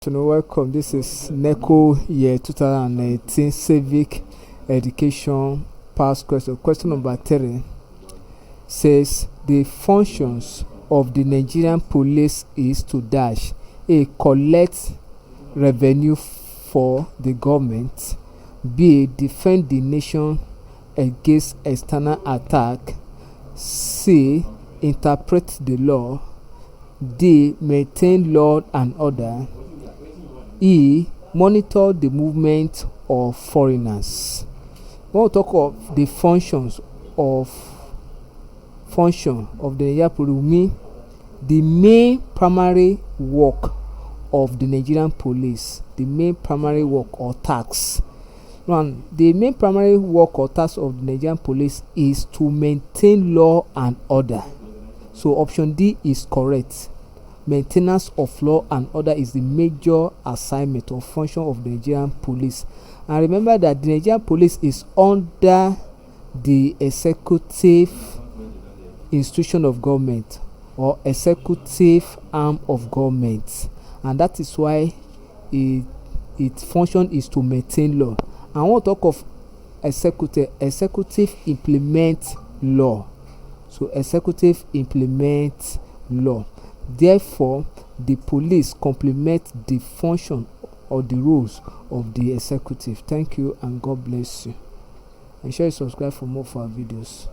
Welcome. This is Neco year 2018 Civic Education past question. Question number 3 says the functions of the Nigerian police is to dash A. Collect revenue for the government, B. Defend the nation against external attack, C. Interpret the law, D. Maintain law and order, E. Monitor the movement of foreigners. When we talk of the function of the Nigerian police, we mean the main primary work of the Nigerian police, the main primary work or task. One, the main primary work or task of the Nigerian police is to maintain law and order. So option D is correct. Maintenance of law and order is the major assignment or function of the Nigerian police. And remember that the Nigerian police is under the executive institution of government or executive arm of government, and that is why its function is to maintain law. And when we talk of executive implement law. So executive implement law. Therefore, the police complement the function or the rules of the executive. Thank you and God bless you. And share and subscribe for more of our videos.